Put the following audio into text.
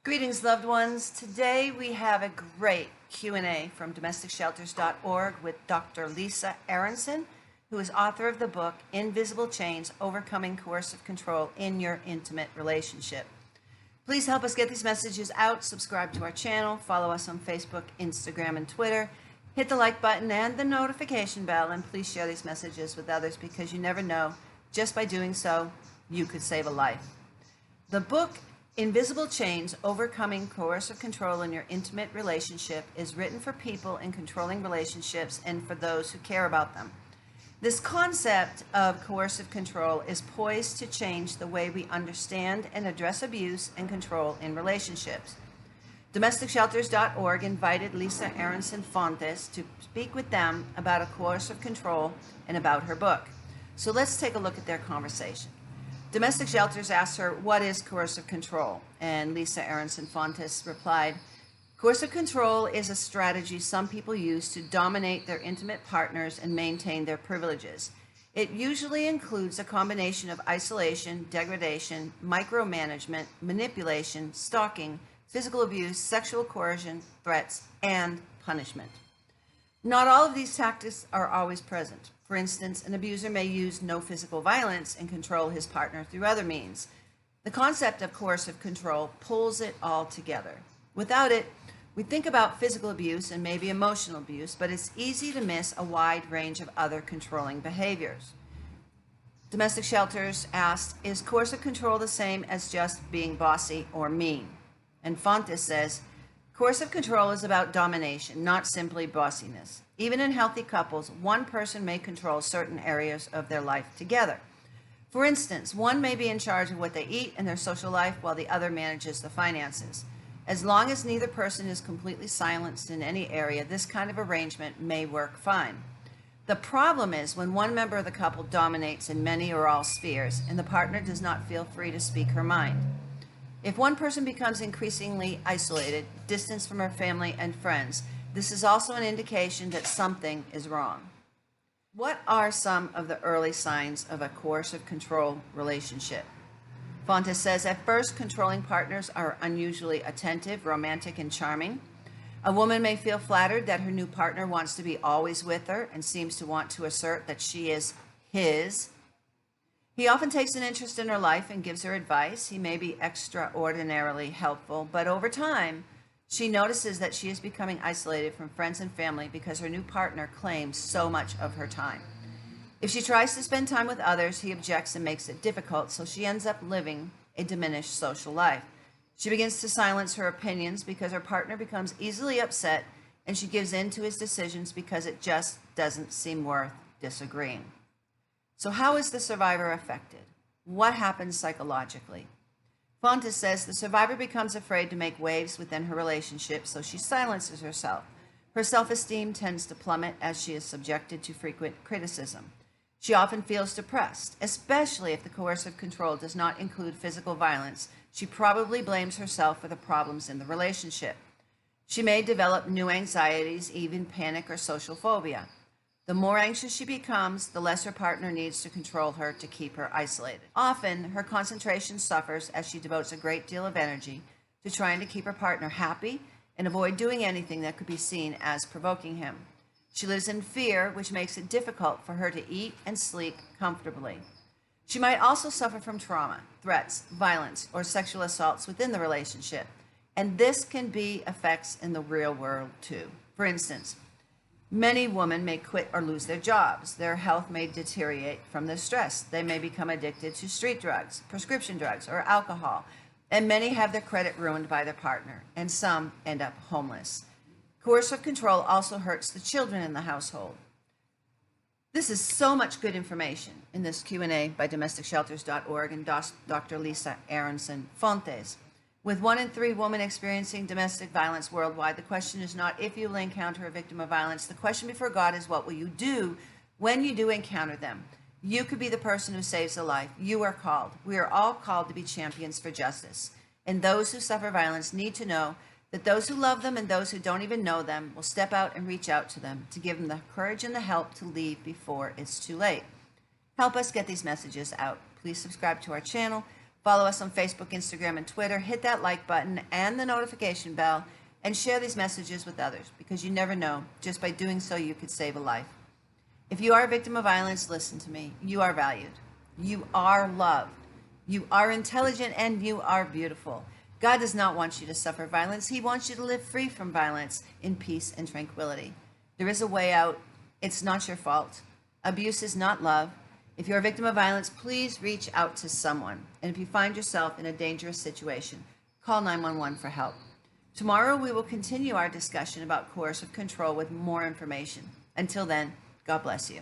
Greetings, loved ones. Today we have a great Q&A from DomesticShelters.org with Dr. Lisa Aronson, who is author of the book Invisible Chains: Overcoming Coercive Control in Your Intimate Relationship. Please help us get these messages out. Subscribe to our channel, follow us on Facebook, Instagram, and Twitter. Hit the like button and the notification bell, and please share these messages with others because you never know, just by doing so, you could save a life. The book Invisible Chains: Overcoming Coercive Control in Your Intimate Relationship is written for people in controlling relationships and for those who care about them. This concept of coercive control is poised to change the way we understand and address abuse and control in relationships. DomesticShelters.org invited Lisa Aronson Fontes to speak with them about a coercive control and about her book. So let's take a look at their conversation. Domestic Shelters asked her, what is coercive control? And Lisa Aronson Fontes replied, coercive control is a strategy some people use to dominate their intimate partners and maintain their privileges. It usually includes a combination of isolation, degradation, micromanagement, manipulation, stalking, physical abuse, sexual coercion, threats, and punishment. Not all of these tactics are always present. For instance, an abuser may use no physical violence and control his partner through other means. The concept of coercive control pulls it all together. Without it, we think about physical abuse and maybe emotional abuse, but it's easy to miss a wide range of other controlling behaviors. Domestic Shelters asked, is coercive control the same as just being bossy or mean? And Fontes says, coercive control is about domination, not simply bossiness. Even in healthy couples, one person may control certain areas of their life together. For instance, one may be in charge of what they eat and their social life while the other manages the finances. As long as neither person is completely silenced in any area, this kind of arrangement may work fine. The problem is when one member of the couple dominates in many or all spheres and the partner does not feel free to speak her mind. If one person becomes increasingly isolated, distanced from her family and friends, this is also an indication that something is wrong. What are some of the early signs of a coercive control relationship? Fontes says, at first, controlling partners are unusually attentive, romantic, and charming. A woman may feel flattered that her new partner wants to be always with her and seems to want to assert that she is his. He often takes an interest in her life and gives her advice. He may be extraordinarily helpful, but over time, she notices that she is becoming isolated from friends and family because her new partner claims so much of her time. If she tries to spend time with others, he objects and makes it difficult, so she ends up living a diminished social life. She begins to silence her opinions because her partner becomes easily upset, and she gives in to his decisions because it just doesn't seem worth disagreeing. So how is the survivor affected? What happens psychologically? Fontes says the survivor becomes afraid to make waves within her relationship, so she silences herself. Her self-esteem tends to plummet as she is subjected to frequent criticism. She often feels depressed, especially if the coercive control does not include physical violence. She probably blames herself for the problems in the relationship. She may develop new anxieties, even panic or social phobia. The more anxious she becomes, the less her partner needs to control her to keep her isolated. Often, her concentration suffers as she devotes a great deal of energy to trying to keep her partner happy and avoid doing anything that could be seen as provoking him. She lives in fear, which makes it difficult for her to eat and sleep comfortably. She might also suffer from trauma, threats, violence, or sexual assaults within the relationship, and this can be effects in the real world too. For instance, many women may quit or lose their jobs. Their health may deteriorate from the stress. They may become addicted to street drugs, prescription drugs, or alcohol. And many have their credit ruined by their partner, and some end up homeless. Coercive control also hurts the children in the household. This is so much good information in this Q&A by DomesticShelters.org and Dr. Lisa Aronson Fontes. With 1 in 3 women experiencing domestic violence worldwide, the question is not if you will encounter a victim of violence. The question before God is, what will you do when you do encounter them? You could be the person who saves a life. You are called. We are all called to be champions for justice. And those who suffer violence need to know that those who love them and those who don't even know them will step out and reach out to them to give them the courage and the help to leave before it's too late. Help us get these messages out. Please subscribe to our channel. Follow us on Facebook, Instagram, and Twitter. Hit that like button and the notification bell and share these messages with others, because you never know. Just by doing so, you could save a life. If you are a victim of violence, listen to me. You are valued. You are loved. You are intelligent, and you are beautiful. God does not want you to suffer violence. He wants you to live free from violence in peace and tranquility. There is a way out. It's not your fault. Abuse is not love. If you're a victim of violence, please reach out to someone. And if you find yourself in a dangerous situation, call 911 for help. Tomorrow, we will continue our discussion about coercive control with more information. Until then, God bless you.